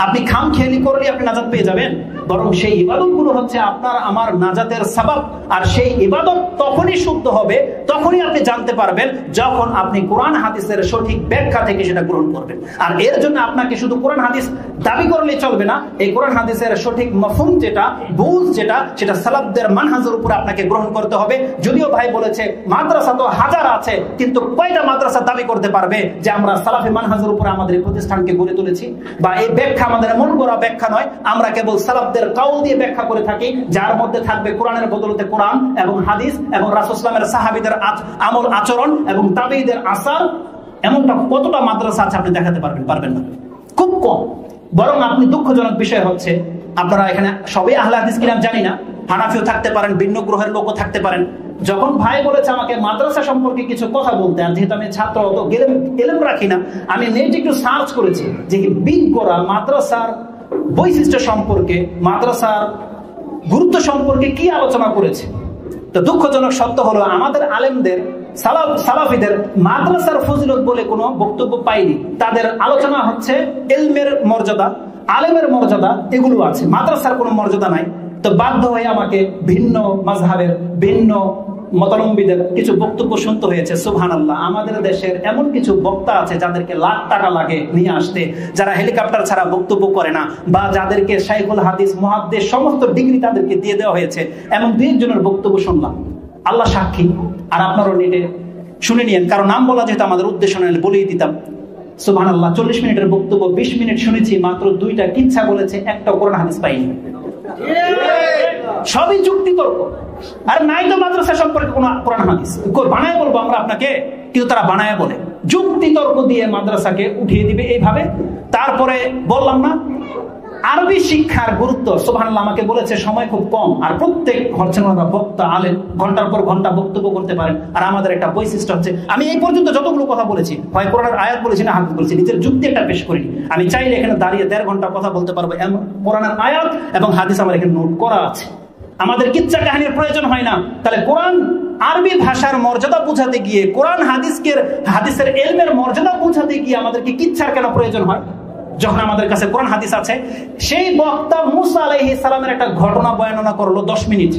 আপনি খামখেয়ালি করলে আপনি নাজাত পেয়ে যাবেন, বরং সেই ইবাদতগুলো হচ্ছে আপনার আমার নাজাতের সাবাব। আর সেই ইবাদত তখনই শুদ্ধ হবে, তখনই আপনি জানতে পারবেন যখন আপনি কোরআন হাদিসের সঠিক ব্যাখ্যা থেকে সেটা গ্রহণ করবেন। আর এর জন্য আপনাকে শুধু কোরআন হাদিস দাবি করলেই চলবে না, এই কোরআন হাদিসের সঠিক মাফহুম যেটা, বুঝ যেটা, সেটা সালাফদের মানহাজের উপর আপনাকে গ্রহণ করতে হবে। যদিও ভাই বলেছে মাদ্রাসা তো হাজার আছে, কিন্তু কয়টা মাদ্রাসা দাবি করতে পারবে যে আমরা সালাফি মানহাজের উপরে আমাদের প্রতিষ্ঠানকে গড়ে তুলেছি? বা এই ব্যাখ্যা আমাদের মন গড়া ব্যাখ্যা নয়, আমরা কেবল সালাফদের কাউল দিয়ে ব্যাখ্যা করে থাকি, যার মধ্যে থাকবে কোরআনের বদলতে কোরআন এবং হাদিস এবং রাসূল সাল্লাল্লাহু আলাইহি ওয়াসাল্লামের সাহাবীদের আমল আচরণ এবং তাবেঈদের আসার। এমনটা কতটা মাদ্রাসা আছে আপনি দেখাতে পারবেন না, খুব কম। বরং আপনি দুঃখজনক বিষয় হচ্ছে আপনারা এখানে সবাই আহলে হাদিস কিনা জানি না, হানাফিও থাকতে পারেন, ভিন্ন গ্রহের লোকও থাকতে পারেন। যখন ভাই বলেছে আমাকে মাদ্রাসা সম্পর্কে কিছু কথা বলতে, আর যেহেতু আমি ছাত্র অত ইলম রাখি না, আমি নেটে একটু সার্চ করেছি যে বিজ্ঞরা মাদ্রাসার বৈশিষ্ট্য সম্পর্কে, মাদ্রাসার গুরুত্ব সম্পর্কে কি আলোচনা করেছে। তো দুঃখজনক সত্য হলো আমাদের আলেমদের, সালাফিদের মাদ্রাসার ফজিলত বলে কোনো বক্তব্য পাইনি। তাদের আলোচনা হচ্ছে ইলমের মর্যাদা, আলেমের মর্যাদা, এগুলো আছে, মাদ্রাসার কোনো মর্যাদা নাই। তো বাধ্য হয়ে আমাকে ভিন্ন মাযহাবের ভিন্ন মতাবলম্বীদের কিছু বক্তব্য শুনতে হয়েছে। সুবহানাল্লাহ, আমাদের দেশের এমন কিছু বক্তা আছে যাদেরকে লাখ টাকা লাগে নিয়ে আসতে, যারা হেলিকপ্টার ছাড়া বক্তব্য করে না, বা যাদেরকে শাইখুল হাদিস মুহাদ্দিস সমস্ত ডিগ্রি তাদেরকে দিয়ে দেওয়া হয়েছে। এমন দুই একজনের বক্তব্য শুনলাম, আল্লাহ সাক্ষী, আর আপনারও নেটে শুনে নিয়েন, কারণ নাম বলা যেহেতু আমাদের উদ্দেশ্য নয় বলেই দিতাম। সুবহানাল্লাহ, 40 মিনিটের বক্তব্য 20 মিনিট শুনেছি, মাত্র 2টা কিচ্ছা বলেছে, একটা কোরআন হাদিস পাইনি। সবই যুক্তি তর্ক, আর নাই তো মাদ্রাসা সম্পর্কে কোন কোরআন হাদিস বানায় বলবো আমরা আপনাকে, কিন্তু তারা বানায় বলে যুক্তি তর্ক দিয়ে মাদ্রাসাকে উঠিয়ে দিবে এইভাবে। তারপরে বললাম না আরবি শিক্ষার গুরুত্ব, সুবহানাল্লাহ, আমাকে বলেছে সময় খুব কম, আর প্রত্যেক বক্তা আলেম ঘন্টার পর ঘন্টা বক্তব্য করতে পারেন। আর আমাদের একটা বৈশিষ্ট্য হচ্ছে, আমি এই পর্যন্ত যতগুলো কথা বলেছি হয় কোরআনের আয়াত বলেছি না হাদিস বলেছি, নিজের যুক্তি একটা পেশ করিনি। আমি চাইলে এখানে দাঁড়িয়ে 1.5 ঘন্টা কথা বলতে পারবো, এমন কোরআনের আয়াত এবং হাদিস আমার এখানে নোট করা আছে। আমাদের কিচ্ছা কাহিনীর প্রয়োজন হয় না। তাহলে কোরআন আরবি ভাষার মর্যাদা বোঝাতে গিয়ে, কোরআন হাদিসের ইলমের মর্যাদা বোঝাতে গিয়ে আমাদেরকে কিচ্ছার কেন প্রয়োজন হয়, যখন আমাদের কাছে কোরআন হাদিস আছে? সেই বক্তা মুসা আলাইহিস সালামের একটা ঘটনা বর্ণনা করলো 10 মিনিট।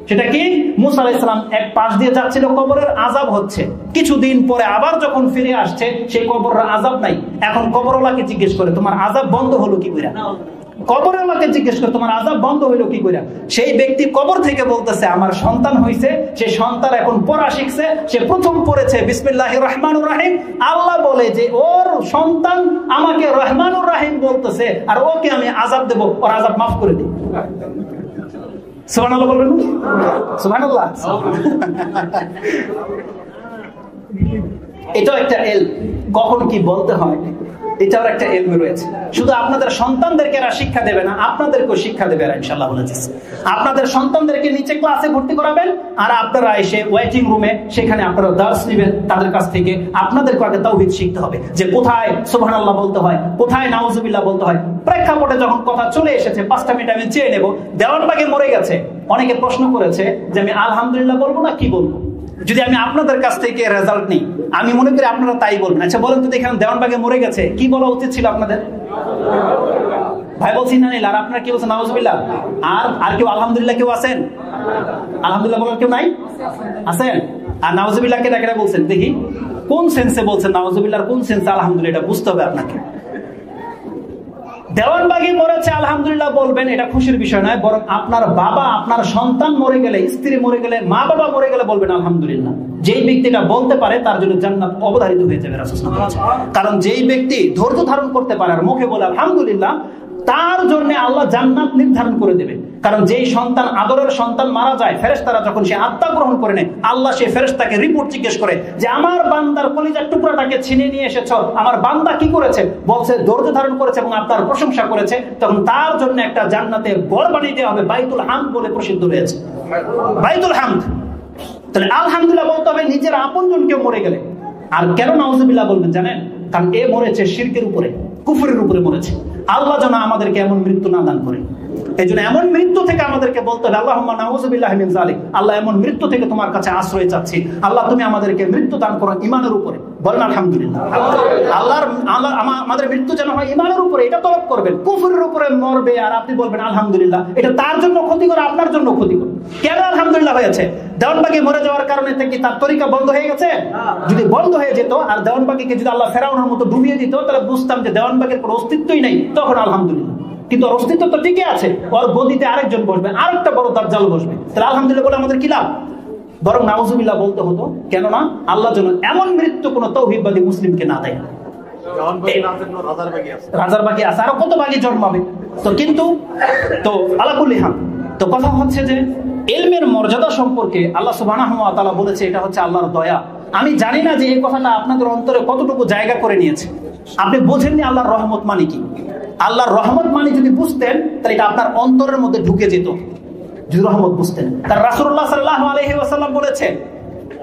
সেটা কি? মুসা আলাইহিস সালাম এক পাশ দিয়ে যাচ্ছিল, কবরের আযাব হচ্ছে। কিছুদিন পরে আবার যখন ফিরে আসছে, সেই কবরের আযাব নাই। এখন কবরওয়ালাকে জিজ্ঞেস করে, তোমার আযাব বন্ধ হলো কি করে? কবরওয়ালাকে জিজ্ঞেস করে, তোমার আযাব বন্ধ হইলো কি করে? সেই ব্যক্তি কবর থেকে বলতেছে, আমার সন্তান হইছে, সে সন্তান এখন পড়া শিখছে, সে প্রথম পড়েছে বিসমিল্লাহির রহমানুর রহিম। আল্লাহ বলে যে ওর সন্তান আমাকে রহমানুর রহিম বলতেছে, আর ওকে আমি আযাব দেব, ওর আযাব মাফ করে দিই। সুবহানাল্লাহ বলবেন? সুবহানাল্লাহ। এটাও একটা এলম, কখন কি বলতে হয় এটাও একটা এলম রয়েছে। শুধু আপনাদের সন্তানদেরকে এরা শিক্ষা দেবে না, আপনাদেরকেও শিক্ষা দেবে এরা, ইনশাআল্লাহ বলেছে। আপনাদের সন্তানদেরকে নিচে ক্লাসে ভর্তি করাবেন, আর আপনারা এসে ওয়েটিং রুমে সেখানে আপনারা দার্স নেবেন তাদের কাছ থেকে। আপনাদেরকে আগে তাওহীদ শিখতে হবে, যে কোথায় সুবহানাল্লাহ বলতে হয়, কোথায় নাউজুবিল্লাহ বলতে হয়। প্রেক্ষাপটে যখন কথা চলে এসেছে, 5টা মিনিট আমি চেয়ে নেব। দেওয়ানবাগে মরে গেছে, অনেকে প্রশ্ন করেছে যে আমি আলহামদুলিল্লাহ বলবো না কি বলবো। যদি আমি আপনাদের কাছ থেকে রেজাল্ট নেই, আমি মনে করি আপনারা তাই বলবেন। আচ্ছা বলেন তো, দেখেন দেওয়ানবাগে মরে গেছে, কি বলা উচিত ছিল আপনাদের? ভাই বলছি না নিল, আর আপনারা কি বলছেন? নাউজুবিল্লাহ। আর কেউ আলহামদুলিল্লাহ কেউ আছেন? আলহামদুলিল্লাহ বলার কেউ নাই? আছেন? আর নাউজুবিল্লাহ কে ডাকে বলছেন? দেখি কোন সেন্সে বলছেন নাউজুবিল্লাহ, কোন সেন্সে আলহামদুলিল্লাহ, এটা বুঝতে হবে আপনাকে। দেওয়ানবাগী মরেছে আলহামদুলিল্লাহ বলবেন, এটা খুশির বিষয় নয়, বরং আপনার বাবা, আপনার সন্তান মরে গেলে, স্ত্রী মরে গেলে, মা বাবা মরে গেলে বলবেন আলহামদুলিল্লাহ। যেই ব্যক্তিটা বলতে পারে তার জন্য জান্নাত অবধারিত হয়ে যাবে রাসূলুল্লাহ বলেছেন। কারণ যেই ব্যক্তি ধৈর্য ধারণ করতে পারে আর মুখে বলে আলহামদুলিল্লাহ, তার জন্য আল্লাহ জান্নাত নির্ধারণ করে দেবে। কারণ যেই সন্তান, আদরের সন্তান মারা যায়, ফেরেশতারা যখন সে আত্মা গ্রহণ করে নেয়, আল্লাহ সেই ফেরেশতাকে রিপোর্ট জিজ্ঞেস করে যে আমার বান্দার কলিজার টুকরাটাকে ছিনিয়ে নিয়ে এসেছো, আমার বান্দা কি করেছে? বলছে ধৈর্য ধারণ করেছে এবং আপনার প্রশংসা করেছে। তখন তার জন্য একটা জান্নাতের ঘর বানিয়ে দেওয়া হবে, বাইতুল হামদ বলে প্রসিদ্ধ রয়েছে, বাইতুল হামদ। তাহলে আলহামদুলিল্লাহ বলতে হবে নিজের আপনজন কেউ মরে গেলে। আর কেন নাউজুবিল্লাহ বলবেন জানেন? কারণ এ মরেছে শিরকের উপরে, কুফরের উপরে মরেছে। আল্লাহ যেন আমাদেরকে এমন মৃত্যু না দান করে। এই জন্য এমন মৃত্যু থেকে আমাদেরকে বলতে হবে আল্লাহুম্মা নাউযুবিল্লাহি মিন যালিক, আল্লাহ এমন মৃত্যু থেকে তোমার কাছে আশ্রয় চাচ্ছি, আল্লাহ তুমি আমাদেরকে মৃত্যু দান করো ঈমানের উপরে। বলেন আলহামদুলিল্লাহ। আল্লাহ আমাদের মৃত্যু যেন হয় ঈমানের উপরে, এটা তলব করবেন। কুফরের উপরে মরবে আর আপনি বলবেন আলহামদুলিল্লাহ, এটা তার জন্য ক্ষতিকর, আপনার জন্য ক্ষতিকর। কেন আলহামদুলিল্লাহ হয়েছে? দেওয়ানবাগী মরে যাওয়ার কারণে কি তার তরিকা বন্ধ হয়ে গেছে? যদি বন্ধ হয়ে যেত আর দেওয়ানবাগীকে যদি আল্লাহ ফেরাউনের মতো ডুবিয়ে দিত, তাহলে বুঝতাম যে দেওয়ানবাগীর কোনো অস্তিত্বই নেই, তখন আলহামদুলিল্লাহ। কিন্তু অস্তিত্ব তো ঠিকই আছে, ওর গদিতে আরেকজন বসবে, আরেকটা বড় দাজ্জাল বসবে, তাহলে আলহামদুলিল্লাহ বলে আমাদের কি লাভ? বরং নাউজুবিল্লাহ বলতে হতো। কেননা আল্লাহ যেন এমন মৃত্যু কোন তাওহীদবাদী মুসলিমকে না দেয়। রাজার বাকি আছে, আরো কত বাকি জন্মাবে। তো কিন্তু তো আলাকুল্লি হাম, তো কথা হচ্ছে যে ইলমের মর্যাদা সম্পর্কে আল্লাহ সুবহানাহু ওয়া তাআলা বলেছে এটা হচ্ছে আল্লাহর দয়া। আমি জানি না যে এই কথাটা আপনাদের অন্তরে কতটুকু জায়গা করে নিয়েছে। আপনি বোঝেননি আল্লাহর রহমত মানে কি। আল্লাহর রহমত মানে যদি বুঝতেন, তাহলে এটা আপনার অন্তরের মধ্যে ঢুকে যেত, যদি রহমত বুঝতেন। তার রাসূলুল্লাহ সাল্লাল্লাহু আলাইহি ওয়াসাল্লাম বলেছে,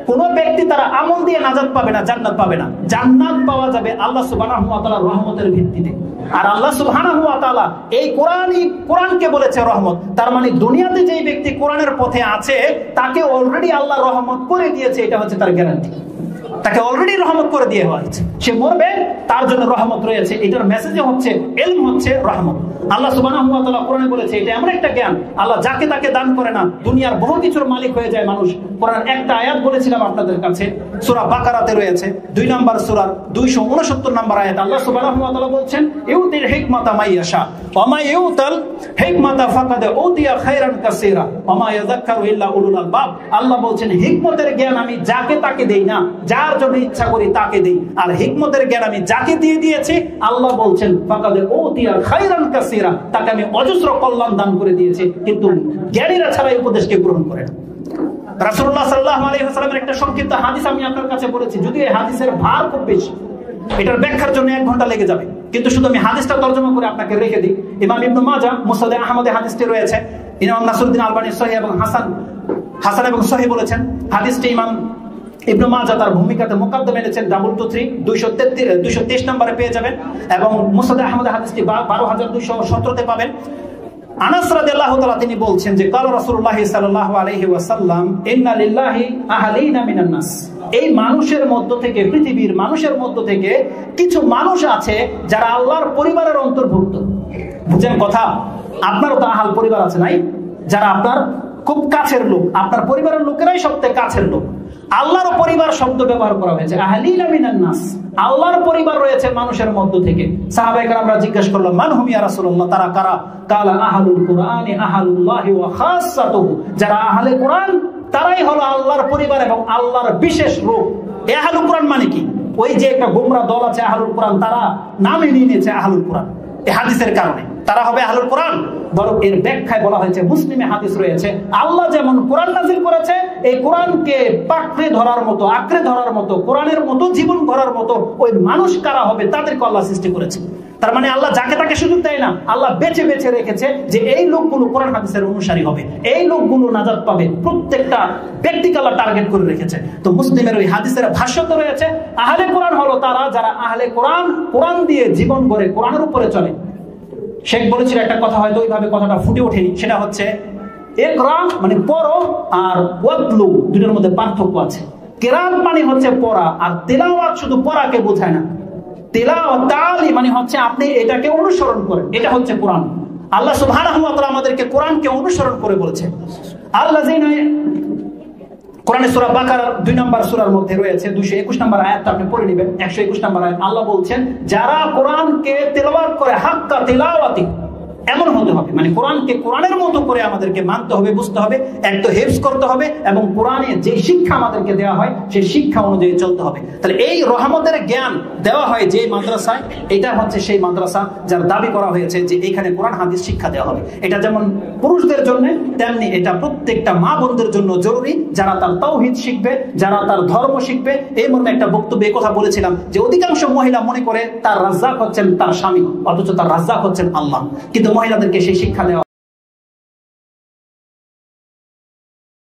কোন ব্যক্তি তারা আমল দিয়ে নাজাত পাবে না, জান্নাত পাবে না। জান্নাত পাওয়া যাবে আল্লাহ সুবহানাহু ওয়া তাআলার রহমতের ভিত্তিতে। আর আল্লাহ সুবহানাহু ওয়া তাআলা এই কোরআনকে বলেছে রহমত। তার মানে দুনিয়াতে যেই ব্যক্তি কোরআনের পথে আছে, তাকে অলরেডি আল্লাহ রহমত করে দিয়েছে, এটা হচ্ছে তার গ্যারান্টি। তাকে অলরেডি রহমত করে দিয়ে হয়েছে। সে মরবে, তার জন্য রহমত রয়েছে। এটার মেসেজে হচ্ছে ইলম হচ্ছে রহমত। আল্লাহ সুবহানাহু ওয়া তাআলা কোরআনে বলেছে এটা এমন একটা জ্ঞান আল্লাহ যাকে তাকে দান করে না, দুনিয়ার বহু কিছুর মালিক হয়ে যায় মানুষ। কোরআন একটা আয়াত বলেছিলাম আপনাদের কাছে, সূরা বাকারাতে রয়েছে 2 নম্বর সূরার 269 নম্বর আয়াত। আল্লাহ সুবহানাহু ওয়া তাআলা বলছেন ইউতিল হিকমাতা মাইয়াশা ওয়া মা ইউতাল হিকমাতা ফাকাদ উতিয়া খায়রান কাসীরা ওয়া মা ইয়াযাক্কারু ইল্লা উলুল আলবাব। আল্লাহ বলছেন হিকমতের জ্ঞান আমি যাকে তাকে দেই না, যার জন্য ইচ্ছা করি তাকে দেই। আর হিকমতের জ্ঞান আমি যাকে দিয়ে দিয়েছি, আল্লাহ বলছেন ফাকাদ উতিয়া খায়রান কাসীরা, তাকে আমি অজস্র কল্যাণ দান করে দিয়েছি। কিন্তু জ্ঞানীরা ছাড়া এই উপদেশকে গ্রহণ করে না। রাসূলুল্লাহ সাল্লাল্লাহু আলাইহি ওয়াসাল্লামের একটা সংক্ষিপ্ত হাদিস আমি আপনার কাছে বলেছি, যদিও এই হাদিসের ভার খুব বেশি, এটার ব্যাখ্যার জন্য 1 ঘন্টা লেগে যাবে, কিন্তু শুধু আমি হাদিসটা তরজমা করে আপনাকে রেখে দিই। ইমাম ইবনে মাজাহ মুসনাদ আহমদে হাদিসটি রয়েছে, ইমাম নাসরুদ্দিন আলবানী সহিহ এবং হাসান এবং সহিহ বলেছেন। হাদিসটি ইমাম ইবনে মাজাহ তার ভূমিকাতে মুকাদ্দমে এনেছেন 223 নম্বরে পেয়ে যাবেন, এবং মুসনাদ আহমদে হাদিসটি 12217 তে পাবেন। আনাস রাদিয়াল্লাহু তাআলা তিনি বলছেন যে কাল রাসূলুল্লাহ সাল্লাল্লাহু আলাইহি ওয়াসাল্লাম ইন্না লিল্লাহি আহলিনা মিনান নাস, এই মানুষের মধ্য থেকে, পৃথিবীর মানুষের মধ্য থেকে কিছু মানুষ আছে যারা আল্লাহর পরিবারের অন্তর্ভুক্ত। বুঝেন কথা? আপনারও তো আহাল পরিবার আছে নাই, যারা আপনার খুব কাছের লোক, আপনার পরিবারের লোকেরাই সবথেকে কাছের লোক। আল্লাহর পরিবার শব্দ ব্যবহার করা হয়েছে, আহলিনা মিনান নাস, আল্লাহর পরিবার রয়েছে মানুষের মধ্য থেকে। সাহাবায়ে কেরামরা জিজ্ঞাসা করলো মান হুম ইয়া রাসূলুল্লাহ, তারা কারা? কালা আহলুল কুরআনি আহলুল্লাহি ওয়া খাসাতুহু, যারা আহলে কোরআন তারাই হলো আল্লাহর পরিবার এবং আল্লাহর বিশেষ রূপ। এই আহলুল কোরআন মানে কি? ওই যে একটা গোমরা দল আছে আহলুল কোরআন, তারা নামে নিয়ে নিয়েছে আহলুল কোরআন এই হাদিসের কারণে, তারা হবে আহলুল কোরআন। বরং এর ব্যাখ্যায় বলা হয়েছে, মুসলিমে হাদিস রয়েছে, আল্লাহ যেমন কোরআন নাযিল করেছে, এই কোরআনকে পাকড়ে ধরার মতো, আঁকড়ে ধরার মতো, কোরআনের মতো জীবন গড়ার মতো ওই মানুষ কারা হবে তাদেরকে আল্লাহ সৃষ্টি করেছে। তার মানে আল্লাহ যাকে তাকে সুযোগ দেয় না, আল্লাহ বেছে বেছে রেখেছে যে এই লোকগুলো কোরআন হাদিসের অনুসারী হবে, এই লোকগুলো নাজাত পাবে। প্রত্যেকটা ব্যক্তিকে আল্লাহ টার্গেট করে রেখেছে। তো মুসলিমের ওই হাদিসের ভাষ্য তো রয়েছে, আহলে কোরআন হলো তারা যারা আহলে কোরআন, কোরআন দিয়ে জীবন গড়ে, কোরআনের উপরে চলে। শেখ বলেছিল একটা কথা, হয়তো ওইভাবে কথাটা ফুটে ওঠেনি, সেটা হচ্ছে ইকরা মানে পড়ো, আর ওয়াতলু দুটোর মধ্যে পার্থক্য আছে। কিরাত মানে হচ্ছে পড়া, আর তিলাওয়াত শুধু পড়াকে বোঝায় না। তিলাওয়াত তালি মানে হচ্ছে আপনি এটাকে অনুসরণ করেন, এটা হচ্ছে কোরআন। আল্লাহ সুবহানাহু ওয়া তাআলা আমাদেরকে কোরআনকে অনুসরণ করে বলেছে। আল্লাযিনা, কোরআনে সূরা বাকারার 2 নম্বর সূরার মধ্যে রয়েছে 221 নম্বর আয়াতটা আপনি পড়ে নেবেন। 121 নম্বর আয়াত আল্লাহ বলছেন যারা কোরআনকে তেলাওয়াত করে হাক্কা তিলাওয়াতি, এমন হতে হবে, মানে কোরআনকে কোরআনের মতো করে আমাদেরকে মানতে হবে, বুঝতে হবে, একটু হিফজ করতে হবে, এবং কোরআনে যে শিক্ষা আমাদেরকে দেওয়া হয় সেই শিক্ষা অনুযায়ী চলতে হবে। তাহলে এই রহমতের জ্ঞান দেওয়া হয় যে মাদ্রাসায়, এটা হচ্ছে সেই মাদ্রাসা যার দাবি করা হয়েছে যে এখানে কোরআন হাদিস শিক্ষা দেওয়া হবে। এটা যেমন পুরুষদের জন্য, তেমনি এটা প্রত্যেকটা মা বোনদের জন্য জরুরি, যারা তার তাওহীদ শিখবে, যারা তার ধর্ম শিখবে। এই মর্মে একটা বক্তব্যে কথা বলেছিলাম যে অধিকাংশ মহিলা মনে করে তার রাজ্জাক হচ্ছেন তার স্বামী, অথচ তার রাজ্জাক হচ্ছেন আল্লাহ, কিন্তু মহিলাদেরকে সেই শিক্ষা দেওয়া